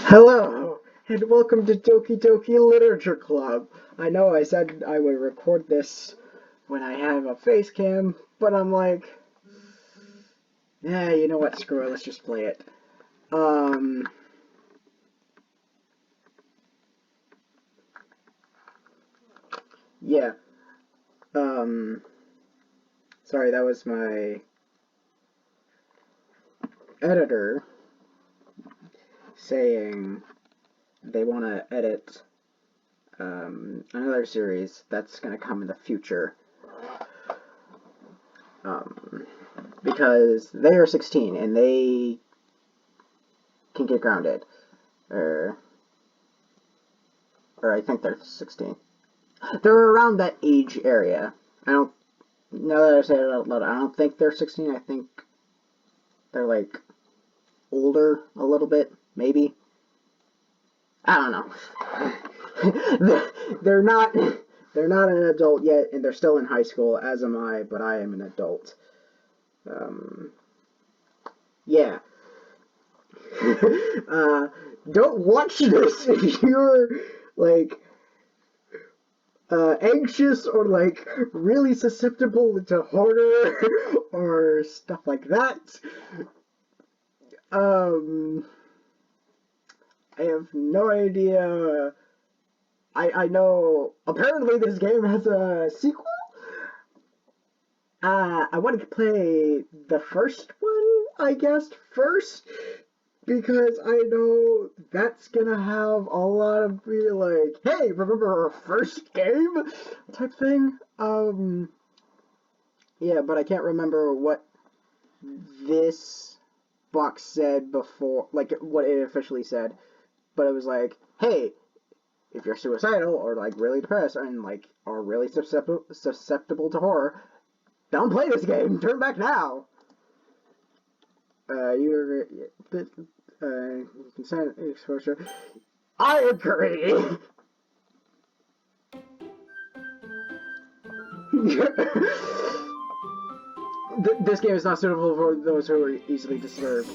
Hello, and welcome to Doki Doki Literature Club. I know I said I would record this when I have a face cam, but I'm like, yeah, you know what, screw it, let's just play it. Yeah, sorry, that was my editor saying they want to edit another series that's going to come in the future. Because they are 16 and they can get grounded. Or I think they're 16. They're around that age area. Now that I say it out loud, I don't think they're 16. I think they're like older a little bit, maybe. I don't know. they're not an adult yet, and they're still in high school, as am I, but I am an adult. Yeah. Don't watch this if you're like anxious or like really susceptible to horror or stuff like that. I have no idea. I know apparently this game has a sequel. I wanted to play the first one, I guess, first, because I know that's gonna have a lot of be like, hey, remember our first game? Type thing. Yeah, but I can't remember what this box said before, like what it officially said. But it was like, hey, if you're suicidal or like really depressed and like are really susceptible to horror, don't play this game. Turn back now. You consent exposure. I agree. This game is not suitable for those who are easily disturbed.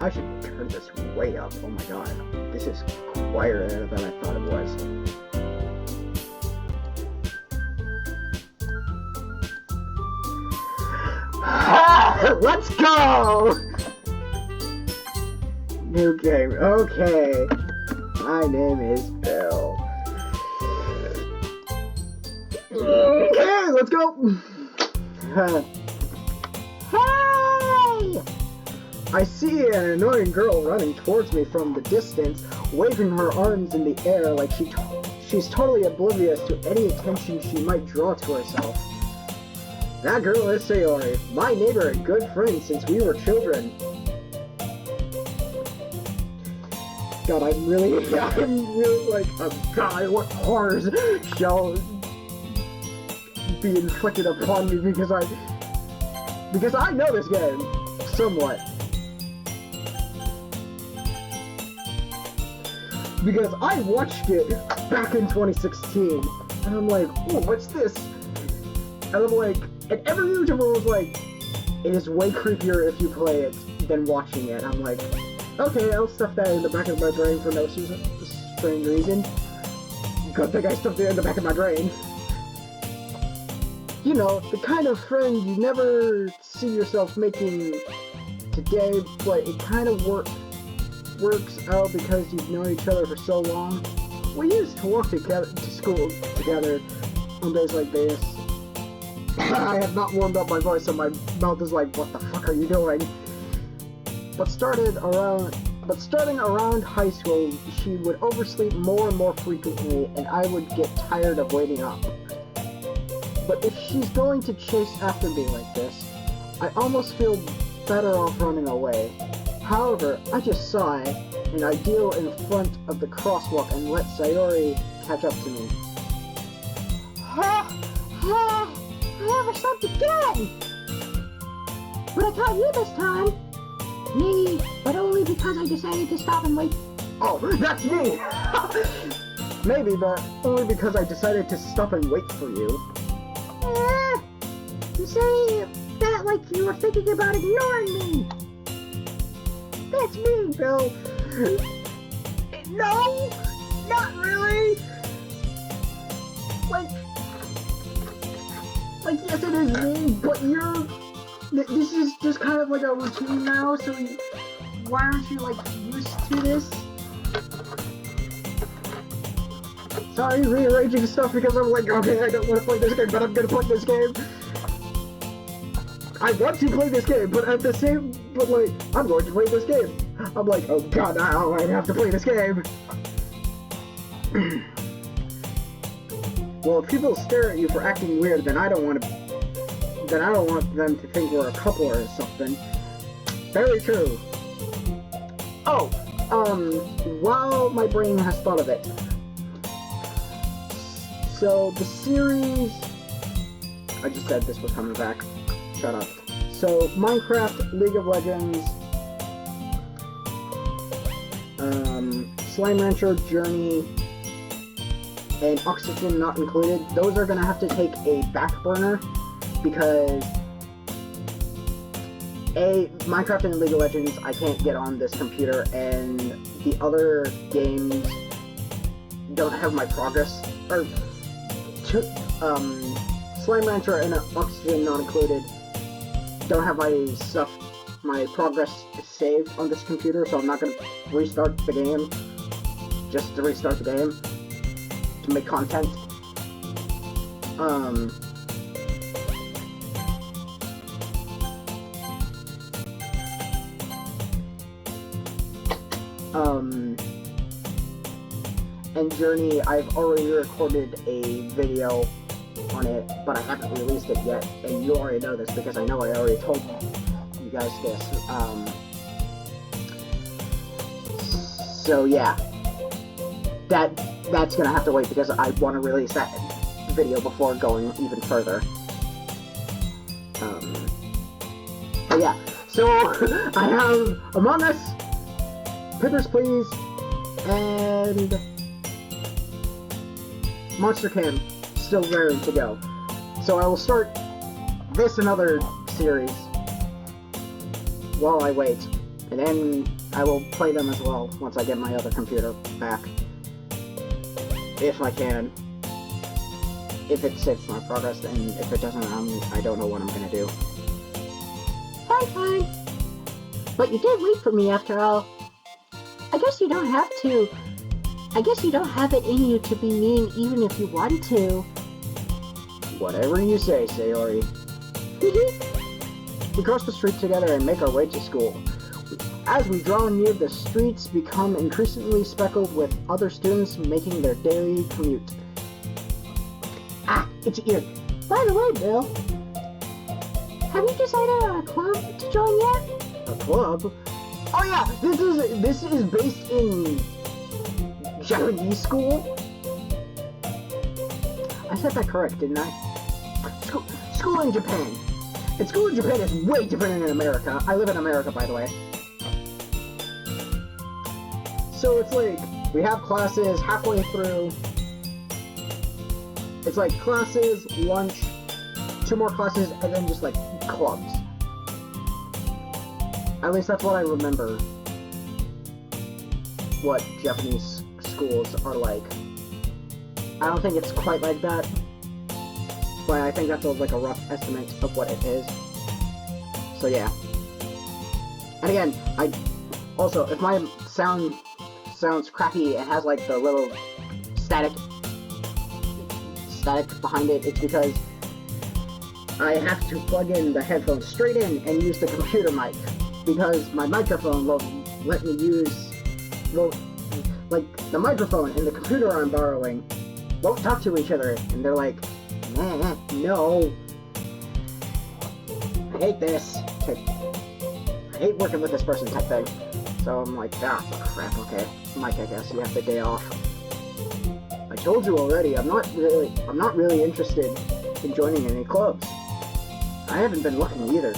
I should turn this way up. Oh my god. This is quieter than I thought it was. Let's go! New game. Okay. My name is Bill. Okay, let's go! Hey! I see an annoying girl running towards me from the distance, waving her arms in the air like she's totally oblivious to any attention she might draw to herself. That girl is Sayori, my neighbor and good friend since we were children. God, I'm really like, oh god, what horrors shall be inflicted upon me because I know this game, somewhat. Because I watched it back in 2016, and I'm like, oh, what's this? And I'm like, and every YouTuber was like, it is way creepier if you play it than watching it. I'm like, okay, I'll stuff that in the back of my brain for no strange reason. Good thing I stuffed it in the back of my brain. You know, the kind of friend you never see yourself making today, but it kind of works out because you've known each other for so long. We used to walk to school together on days like this. I have not warmed up my voice, so my mouth is like, what the fuck are you doing? But starting around high school, she would oversleep more and more frequently, and I would get tired of waiting up. But if she's going to chase after me like this, I almost feel better off running away. However, I just sigh, and I deal in front of the crosswalk and let Sayori catch up to me. I overslept again! But I caught you this time! Me, but only because I decided to stop and wait. Oh, that's me! Maybe, but only because I decided to stop and wait for you. You say that like you were thinking about ignoring me! That's me, Bill. No, not really. Like, yes, it is me, but this is just kind of like a routine now, so why aren't you, like, used to this? Sorry, rearranging stuff because I'm like, okay, I don't want to play this game, but I'm gonna play this game. I want to play this game, but like, I'm going to play this game. I'm like, oh god, now I have to play this game. Well, if people stare at you for acting weird, then I don't want them to think we're a couple or something. Very true. Oh, while my brain has thought of it. So, the series... I just said this was coming back. Shut up. So, Minecraft, League of Legends, Slime Rancher, Journey, and Oxygen Not Included, those are gonna have to take a back burner, because Minecraft and League of Legends I can't get on this computer, and the other games don't have my progress, or Slime Rancher and Oxygen Not Included don't have my progress saved on this computer, so I'm not gonna restart the game just to restart the game to make content. And Journey, I've already recorded a video on it, but I haven't released it yet, and you already know this because I know I already told you guys this. So yeah, that's gonna have to wait because I want to release that video before going even further. But yeah, so I have Among Us, Papers, Please, and Monster Cam still raring to go. So I will start this and other series while I wait, and then I will play them as well once I get my other computer back. If I can. If it saves my progress, and if it doesn't, I don't know what I'm gonna do. Fine. But you did wait for me after all. I guess you don't have to. I guess you don't have it in you to be mean even if you want to. Whatever you say, Sayori. We cross the street together and make our way to school. As we draw near, the streets become increasingly speckled with other students making their daily commute. Ah, it's your ear. By the way, Bill, have you decided on a club to join yet? A club? Oh yeah, this is based in Japanese school. I said that correct, didn't I? School in Japan. And school in Japan is way different than in America. I live in America, by the way. So it's like, we have classes halfway through. It's like classes, lunch, 2 more classes, and then just like clubs. At least that's what I remember what Japanese schools are like. I don't think it's quite like that, but I think that's like a rough estimate of what it is. So yeah. And again, also, if my sound sounds crappy and has like the little static behind it, it's because I have to plug in the headphones straight in and use the computer mic, because my microphone won't let me use, like, the microphone and the computer I'm borrowing won't talk to each other, and they're like, no, I hate this, I hate working with this person type thing. So I'm like, ah, crap, okay, Mike, I guess you have the day off. I told you already, I'm not really interested in joining any clubs. I haven't been looking either.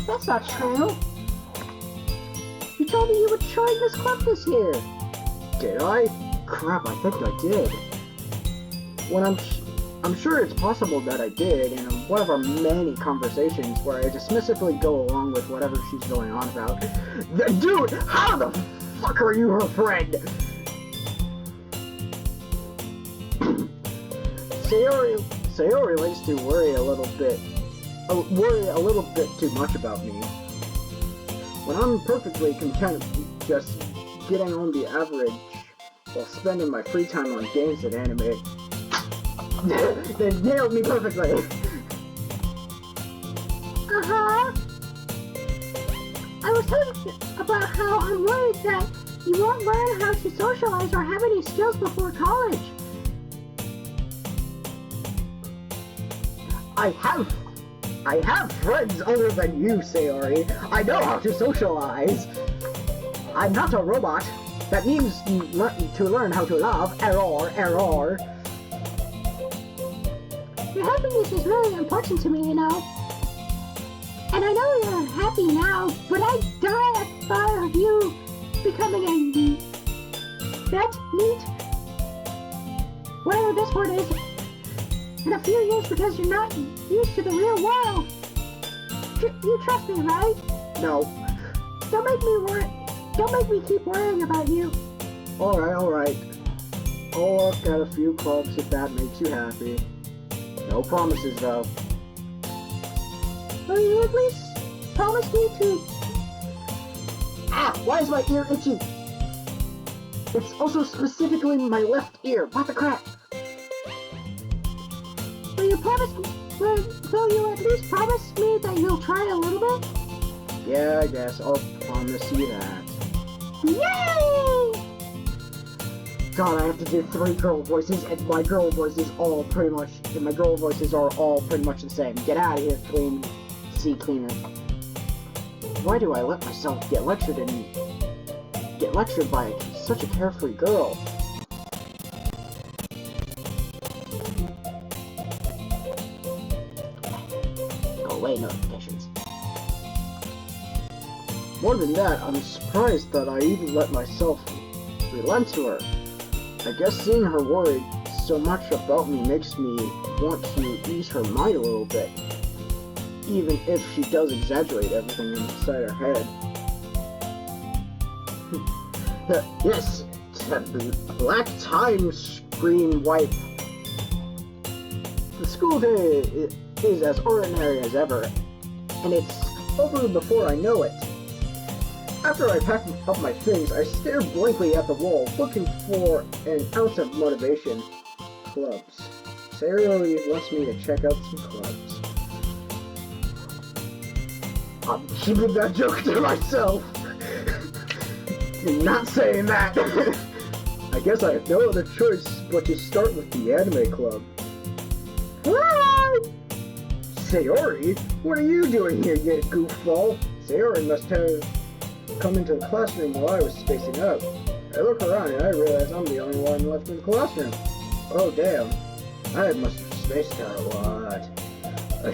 That's not true. You told me you would join this club this year. Did I? Crap, I think I did. I'm sure it's possible that I did in one of our many conversations where I dismissively go along with whatever she's going on about. Dude, how the fuck are you her friend? Sayori likes to worry a little bit too much about me. When I'm perfectly content just getting on the average while spending my free time on games and anime. They nailed me perfectly. Uh-huh. I was talking about how I'm worried that you won't learn how to socialize or have any skills before college. I have friends other than you, Sayori. I know how to socialize. I'm not a robot. That means to learn how to love. Error. Your happiness is really important to me, you know. And I know you're happy now, but I die at the thought of you becoming a vet meat, whatever this word is, in a few years because you're not used to the real world. You trust me, right? No. Don't make me worry. Don't make me keep worrying about you. Alright. I'll look at a few clubs if that makes you happy. No promises, though. Will you at least promise me to... Ah! Why is my ear itchy? It's also specifically my left ear. What the crap? Will you at least promise me that you'll try a little bit? Yeah, I guess I'll promise you that. Yay! God, I have to do 3 girl voices, and my girl voices are all pretty much the same. Get out of here, sea cleaner. Why do I let myself get lectured by such a carefree girl? Go away, notifications. More than that, I'm surprised that I even let myself relent to her. I guess seeing her worried so much about me makes me want to ease her mind a little bit, even if she does exaggerate everything inside her head. Yes, black time screen wipe. The school day is as ordinary as ever, and it's over before I know it. After I pack up my things, I stare blankly at the wall, looking for an ounce of motivation. Clubs. Sayori wants me to check out some clubs. I'm keeping that joke to myself. You're not saying that. I guess I have no other choice but to start with the anime club. What? Sayori? What are you doing here, you goofball? Sayori must have come into the classroom while I was spacing out. I look around and I realize I'm the only one left in the classroom. Oh damn, I must have spaced out a lot. I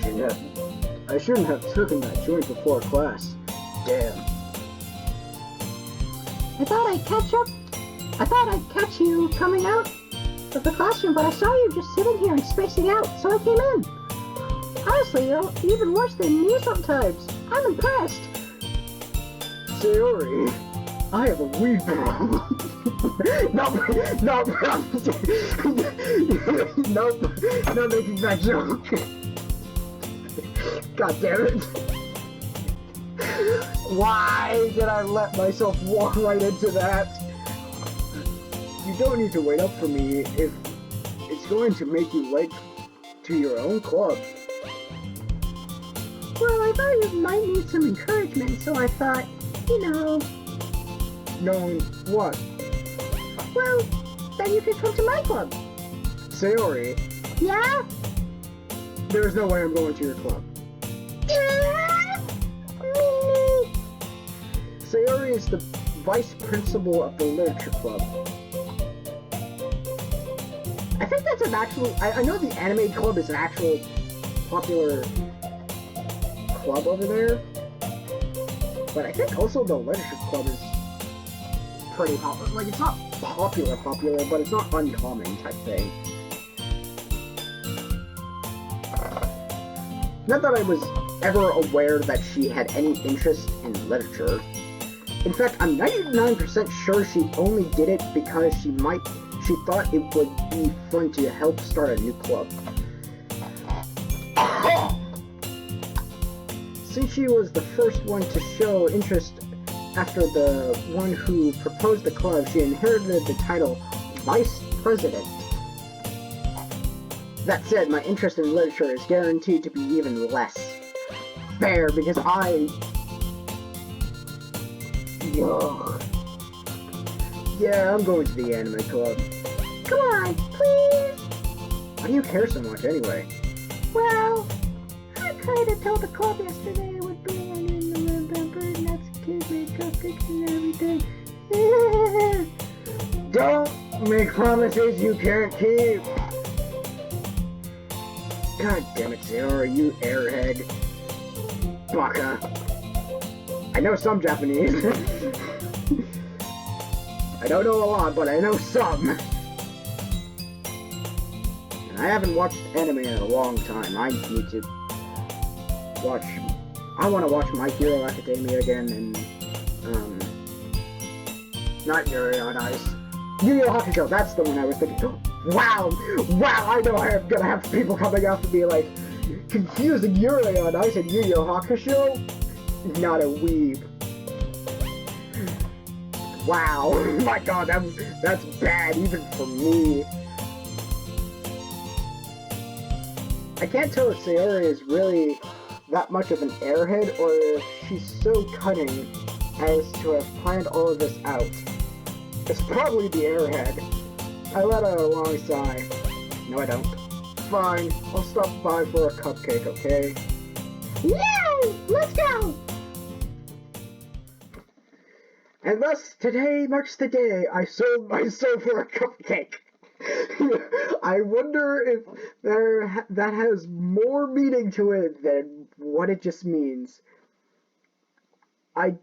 shouldn't have taken that joint before class. Damn. I thought I'd catch you coming out of the classroom, but I saw you just sitting here and spacing out, so I came in. Honestly, you're even worse than me sometimes. I'm impressed. Sayori, I have a weed problem. Nope, not making that joke. God damn it. Why did I let myself walk right into that? You don't need to wait up for me if it's going to make you late to your own club. Well, I thought you might need some encouragement, so I thought, you know... Knowing what? Well, then you could come to my club. Sayori. Yeah? There's no way I'm going to your club. Sayori is the vice principal of the literature club. I think that's an actual... I know the anime club is an actual popular club over there. But I think also the literature club is pretty popular. Like, it's not popular, but it's not uncommon type thing. Not that I was ever aware that she had any interest in literature. In fact, I'm 99% sure she only did it because she thought it would be fun to help start a new club. Since she was the first one to show interest after the one who proposed the club, she inherited the title Vice President. That said, my interest in literature is guaranteed to be even less. Fair, because Ugh. Yeah, I'm going to the anime club. Come on, please! Why do you care so much, anyway? Well, I kinda told the club yesterday it would be in November, and that's the kids made cupcakes and everything. Don't make promises you can't keep! God damn it, Sayori, you airhead. Baka. I know some Japanese. I don't know a lot, but I know some. And I haven't watched anime in a long time. I need to watch... I want to watch My Hero Academia again, and... not Yuri on Ice. Yu Yu Hakusho, that's the one I was thinking. Wow! Wow, I know I'm gonna have people coming after me like, confusing Yuri on Ice and Yu Yu Hakusho? Not a weeb. Wow, my god, that's bad even for me. I can't tell if Sayori is really that much of an airhead or if she's so cunning as to have planned all of this out. It's probably the airhead. I let out a long sigh. No, I don't. Fine, I'll stop by for a cupcake, okay? Yay! Let's go! And thus, today marks the day I sold my soul for a cupcake. I wonder if that has more meaning to it than what it just means. I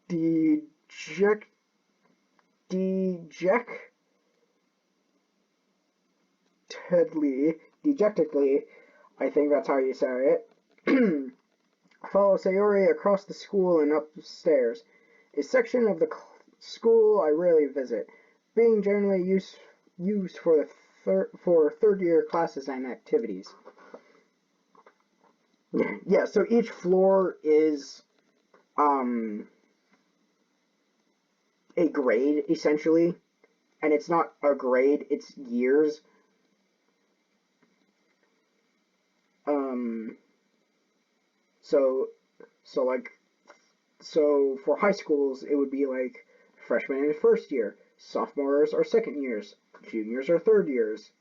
dejectedly, I think that's how you say it, follow Sayori across the school and upstairs, a section of the school I rarely visit, being generally used for third-year classes and activities. Yeah, so each floor is a grade, essentially, and it's not a grade, it's years. So for high schools, it would be like freshmen and first year, sophomores or second years, juniors or third years,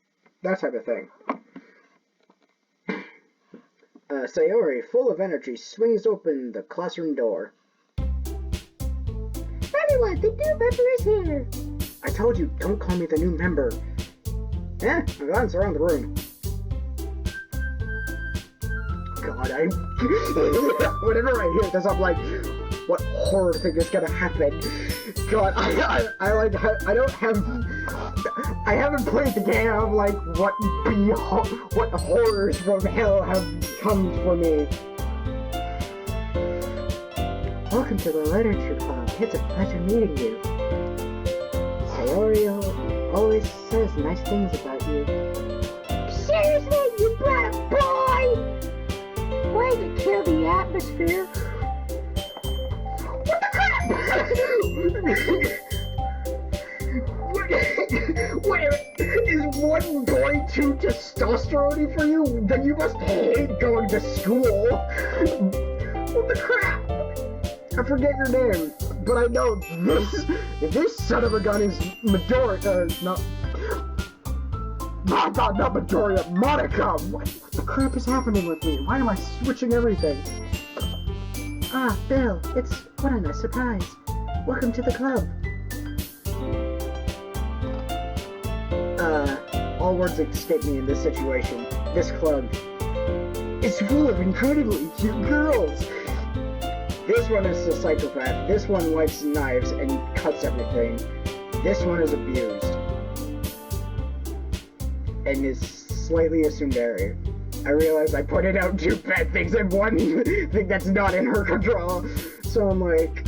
that type of thing. Sayori, full of energy, swings open the classroom door. Everyone, the new member is here! I told you, don't call me the new member. I glance around the room. God, whenever I hear this, I'm like, what horror thing is gonna happen? God, I haven't played the game of like what horrors from hell have come for me. Welcome to the Literature Club. It's a pleasure meeting you. Sayori always says nice things about you. Seriously, you brought a boy? Way to kill the atmosphere. What the crap? Wait, is one boy too testosterone for you? Then you must hate going to school. What the crap? I forget your name, but I know this son of a gun is Midoriya, not Midoriya, Monica! What the crap is happening with me? Why am I switching everything? Ah, Bill, what a nice surprise. Welcome to the club. All words escape me in this situation. This club is full of incredibly cute girls. This one is a psychopath. This one likes knives and cuts everything. This one is abused. And is slightly a tsundere. I realized I pointed out 2 bad things and 1 thing that's not in her control. So I'm like,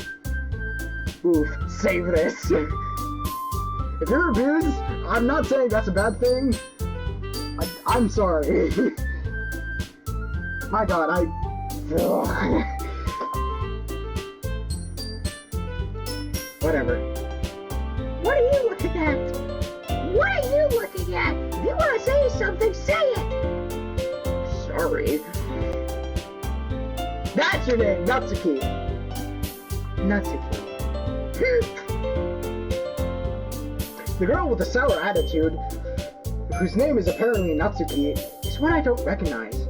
oof, save this. If you're abused, I'm not saying that's a bad thing. I'm sorry. My god, Whatever. What are you looking at? What are you looking at? If you want to say something, say it! Sorry. That's your name, Natsuki. Natsuki. The girl with the sour attitude, whose name is apparently Natsuki, is one I don't recognize.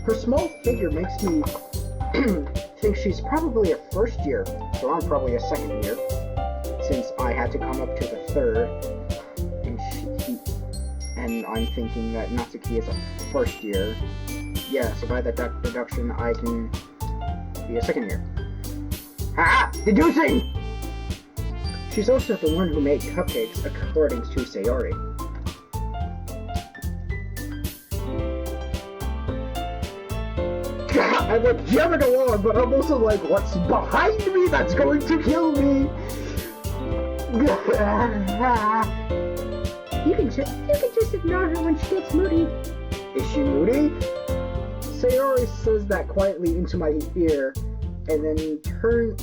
Her small figure makes me think she's probably a first year, so I'm probably a second year, since I had to come up to the third, and I'm thinking that Natsuki is a first year. Yeah, so by that deduction, I can be a second year. Ha! Deducing! She's also the one who made cupcakes, according to Sayori. I'm like jamming along, but I'm also like, what's behind me that's going to kill me? You can just ignore her when she gets moody. Is she moody? Sayori says that quietly into my ear, and then turns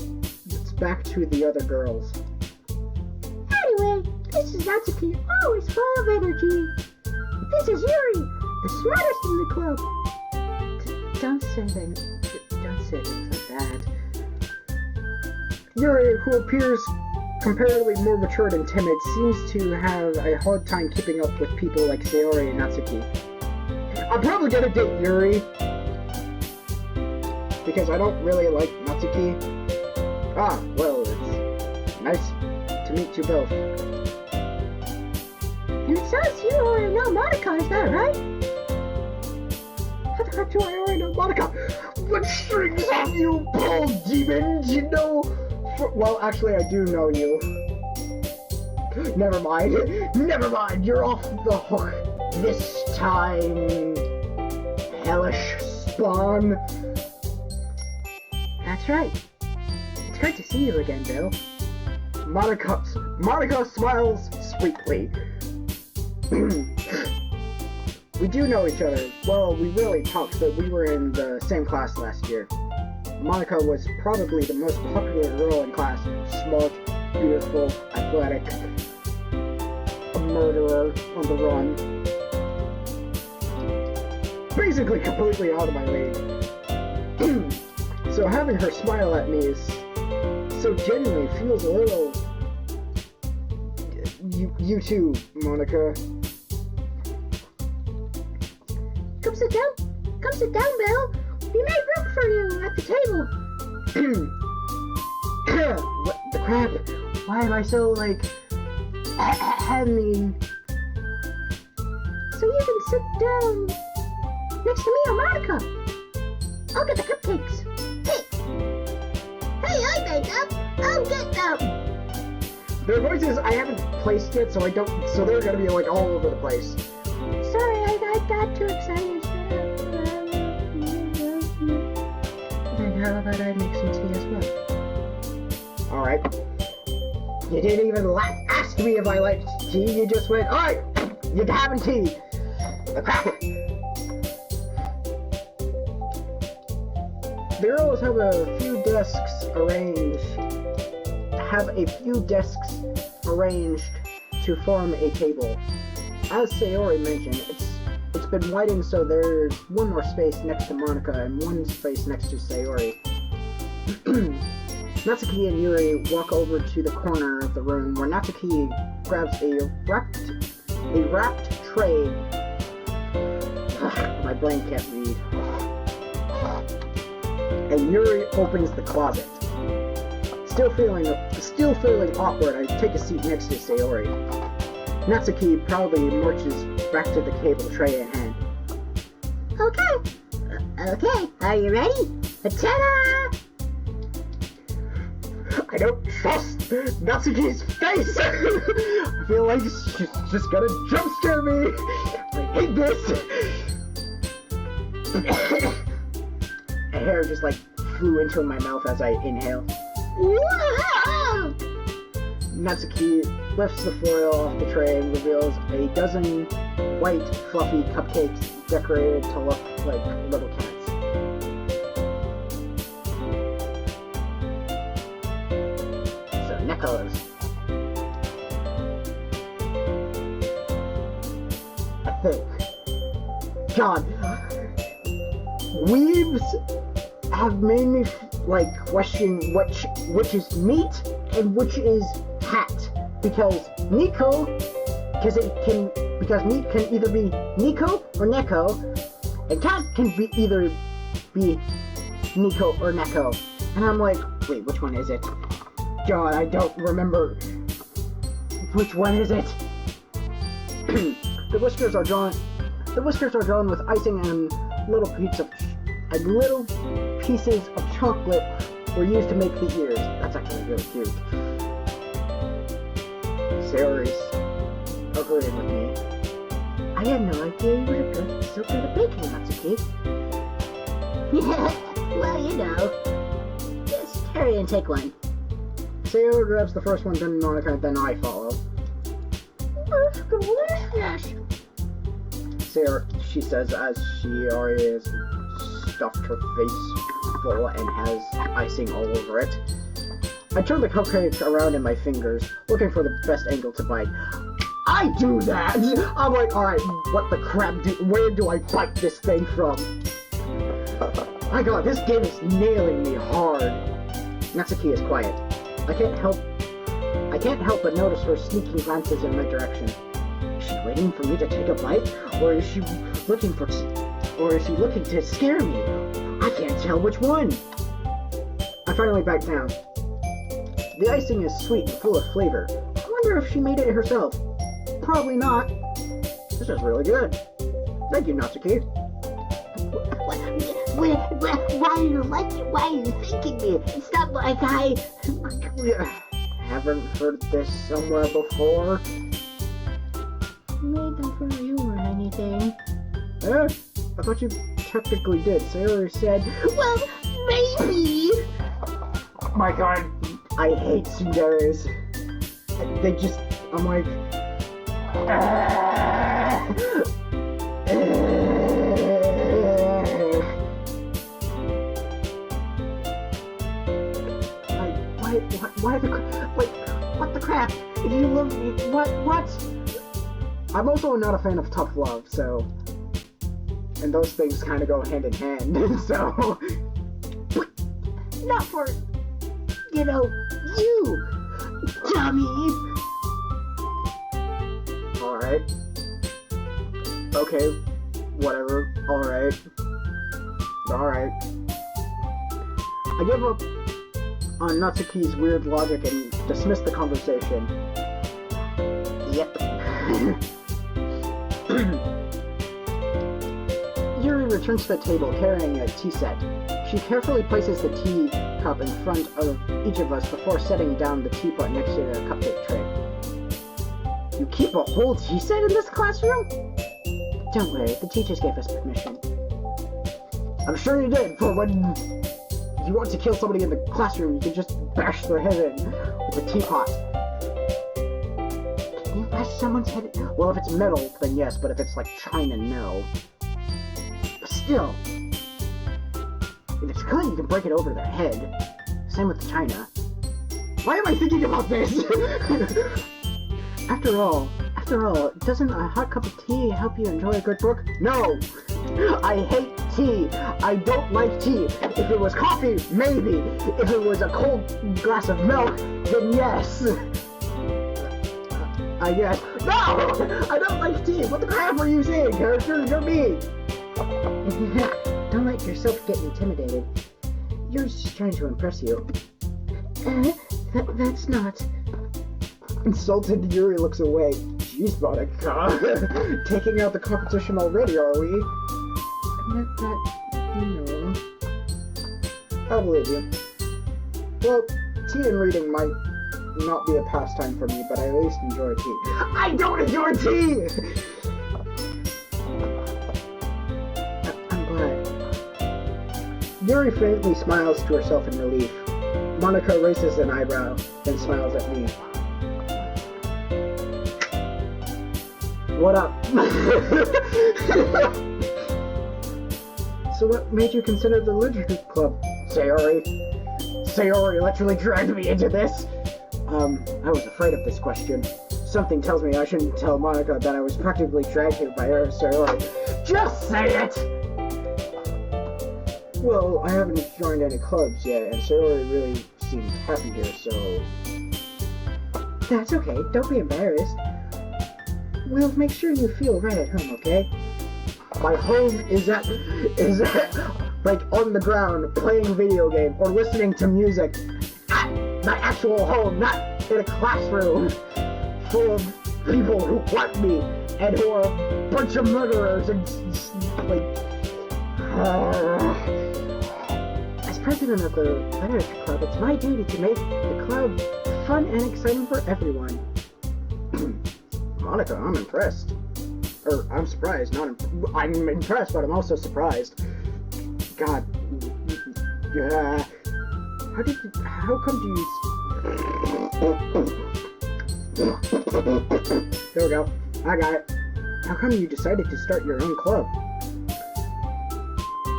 back to the other girls. Anyway, this is Natsuki, always full of energy. This is Yuri, the smartest in the club. Don't say things like that. Yuri, who appears comparatively more mature and timid, seems to have a hard time keeping up with people like Sayori and Natsuki. I'm probably gonna date Yuri, because I don't really like Natsuki. Ah, well, it's nice to meet you both. And it says you already know Monica, is that right? How the heck do I already know Monica? What strings have you pulled, demons? You know... Well, actually, I do know you. Never mind. Never mind. You're off the hook this time, hellish spawn. That's right. It's great to see you again, Bill. Monica smiles sweetly. We do know each other. Well, we really talked, but we were in the same class last year. Monica was probably the most popular girl in class. Smart, beautiful, athletic, a murderer on the run. Basically completely out of my league. So having her smile at me is so genuinely feels a little... You too, Monica. Come sit down, Bill. We made room for you at the table. What the crap? Why am I so, like, mean? So you can sit down next to me or Monica. I'll get the cupcakes. Hey, I made them. I'll get them. Their voices I haven't placed yet, so they're gonna be, like, all over the place. Sorry, I got too excited. How about I make some tea as well? Alright. You didn't even ask me if I liked tea, you just went, alright, you're having tea. The girls have a few desks arranged to form a table. As Sayori mentioned, it's been widened so there's one more space next to Monica and one space next to Sayori. Natsuki and Yuri walk over to the corner of the room where Natsuki grabs a wrapped tray. My brain can't read. And Yuri opens the closet. Still feeling awkward, I take a seat next to Sayori. Natsuki proudly marches back to the cable tray in hand. Okay, are you ready? Ta-da! I don't trust Natsuki's face! I feel like she's just gonna jump scare me! I hate this! A hair just like flew into my mouth as I inhale. Natsuki lifts the foil off the tray and reveals a dozen white, fluffy cupcakes decorated to look like little cats. So, Neko's. I think. God. Weebs have made me question which is meat and which is cat, because meat can either be Nico or Neko, and cat can either be Nico or Neko, and I'm like, wait, which one is it? God, I don't remember. Which one is it? The whiskers are drawn with icing and little pieces of chocolate were used to make the ears. That's actually really cute. Sayori's agreeing with me. I had no idea you were so good at baking, Natsuki. Well, you know. Just hurry and take one. Sayori grabs the first one, then Monica, then I follow. That's delicious. Sayori, she says as she already has stuffed her face full and has icing all over it. I turn the cupcake around in my fingers, looking for the best angle to bite. I do that! I'm like, alright, what the crap, where do I bite this thing from? My god, this game is nailing me hard. Natsuki is quiet. I can't help but notice her sneaking glances in my direction. Is she waiting for me to take a bite? Or is she looking to scare me? I can't tell which one. I finally back down. The icing is sweet and full of flavor. I wonder if she made it herself. Probably not. This is really good. Thank you, Natsuki. Why are you thanking me? It's not like I haven't heard this somewhere before. made them for you or anything. I thought you technically did. Sayori said, Well, maybe. my god, I hate tsunderes. They just, I'm like, what the crap? If you love me, what? I'm also not a fan of tough love, so, and those things kind of go hand in hand, so. Not for, you, dummy. Alright. Okay, whatever. Alright. I give up on Natsuki's weird logic and dismiss the conversation. Yep. Yuri returns to the table carrying a tea set. She carefully places the tea cup in front of each of us before setting down the teapot next to the cupcake tray. You keep a whole tea set in this classroom? Don't worry, the teachers gave us permission. I'm sure you did, for when you want to kill somebody in the classroom, you can just bash their head in with a teapot. Can you bash someone's head in? Well, if it's metal, then yes, but if it's like china, no. But still, if it's good, you can break it over their head. Same with the china. Why am I thinking about this? After all, doesn't a hot cup of tea help you enjoy a good book? No! I hate tea! I don't like tea! If it was coffee, maybe! If it was a cold glass of milk, then yes! I guess. No! I don't like tea! What the crap are you saying, character? You're me! Don't let yourself get intimidated. Yuri's just trying to impress you. That's not... Insulted Yuri looks away. Jeez, Monica. Taking out the competition already, are we? I believe you. Well, tea and reading might not be a pastime for me, but I at least enjoy tea. I don't enjoy tea! I'm glad. Yuri faintly smiles to herself in relief. Monica raises an eyebrow, then smiles at me. What up? So what made you consider the Literature Club, Sayori? Sayori literally dragged me into this! I was afraid of this question. Something tells me I shouldn't tell Monica that I was practically dragged here by her, Sayori. Just say it! Well, I haven't joined any clubs yet, and Sayori really seems happy here, so... That's okay, don't be embarrassed. We'll make sure you feel right at home, okay? My home is at like on the ground playing video game or listening to music at my actual home, not in a classroom full of people who want me and who are a bunch of murderers and like. As president of the Literature Club, it's my duty to make the club fun and exciting for everyone. Monica, I'm impressed. Or, I'm surprised, I'm impressed, but I'm also surprised. God. Yeah. How come do you... There we go. I got it. How come you decided to start your own club?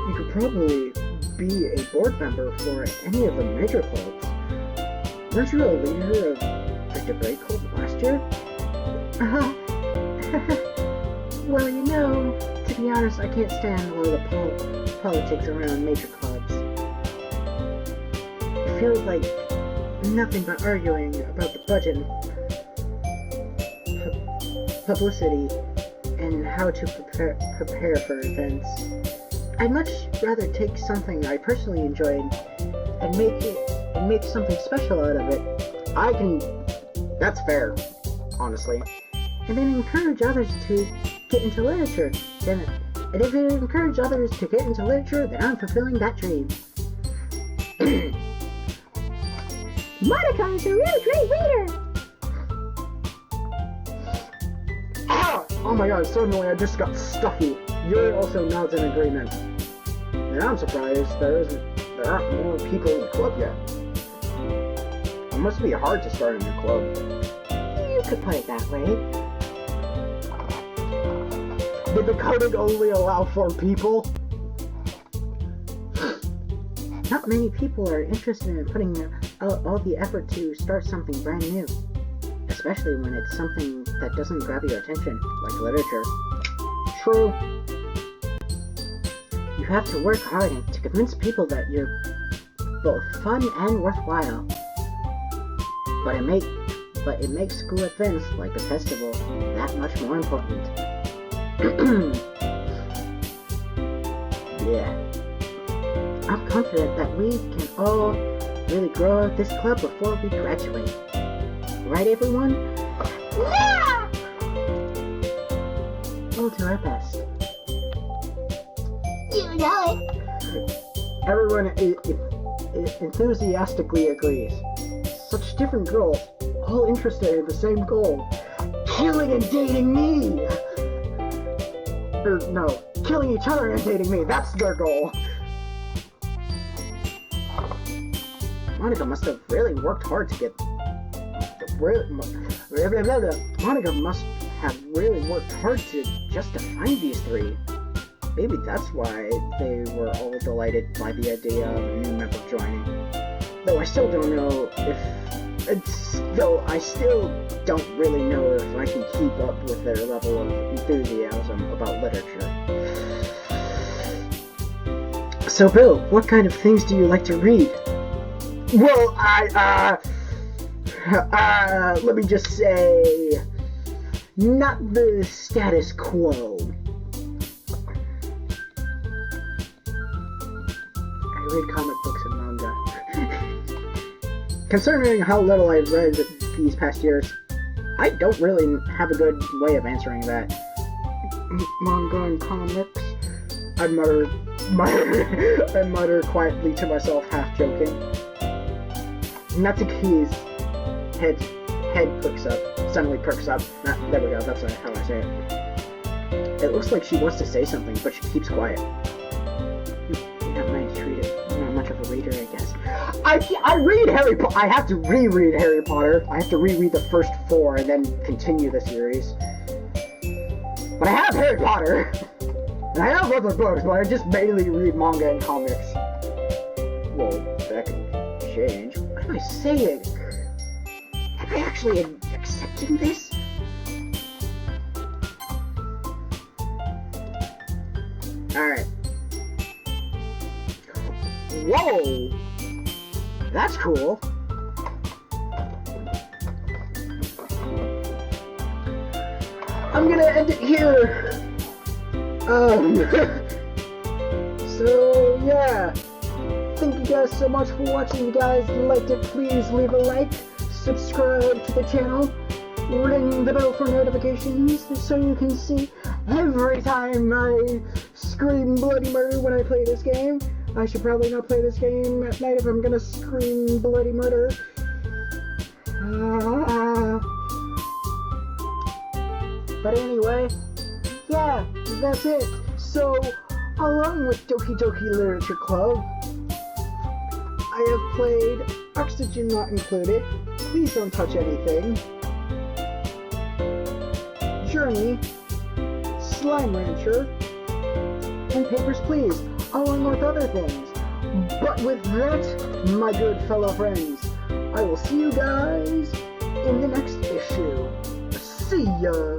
You could probably be a board member for any of the major clubs. Weren't you a leader of the debate club last year? Well, you know, to be honest, I can't stand all the politics around major clubs. It feels like nothing but arguing about the budget, publicity, and how to prepare for events. I'd much rather take something I personally enjoyed and make something special out of it. That's fair, honestly. And then encourage others to get into literature. And if it encourages others to get into literature, then I'm fulfilling that dream. Monica is a really great reader! Oh my god, suddenly I just got stuffy. Yuri also nods in agreement. And I'm surprised there aren't more people in the club yet. It must be hard to start a new club. You could put it that way. Did the coding only allow 4 people? Not many people are interested in putting all the effort to start something brand new. Especially when it's something that doesn't grab your attention, like literature. True. You have to work hard to convince people that you're both fun and worthwhile. But it makes school events like the festival that much more important. Yeah. I'm confident that we can all really grow this club before we graduate. Right, everyone? Yeah! We'll do our best. You know it. Everyone enthusiastically agrees. Such different girls, all interested in the same goal. Killing and dating me! Or, no, killing each other and dating me, that's their goal. Monica must have really worked hard to get... Monica must have really worked hard just to find these 3. Maybe that's why they were all delighted by the idea of a new member joining. Though I still don't know if... I still don't really know if I can keep up with their level of enthusiasm about literature. So, Bill, what kind of things do you like to read? Well, let me just say, not the status quo. I read comic books and manga. Considering how little I've read these past years, I don't really have a good way of answering that. Manga and comics? I mutter quietly to myself, half joking. Natsuki's head suddenly perks up. There we go, that's how I say it. It looks like she wants to say something, but she keeps quiet. You're not nice to read it. reader, I guess. I read Harry Potter. I have to reread Harry Potter. I have to reread the first 4 and then continue the series. But I have Harry Potter. And I have other books, but I just mainly read manga and comics. Well, that can change. What am I saying? Am I actually accepting this? Alright. Whoa! That's cool. I'm gonna end it here. So yeah. Thank you guys so much for watching. If you guys liked it, please leave a like, subscribe to the channel, ring the bell for notifications so you can see every time I scream bloody murder when I play this game. I should probably not play this game at night if I'm gonna scream bloody murder. But anyway, yeah, that's it. So, along with Doki Doki Literature Club, I have played Oxygen Not Included, Please Don't Touch Anything, Journey, Slime Rancher, and Papers, Please, along with other things. But with that, my good fellow friends, I will see you guys in the next issue. See ya!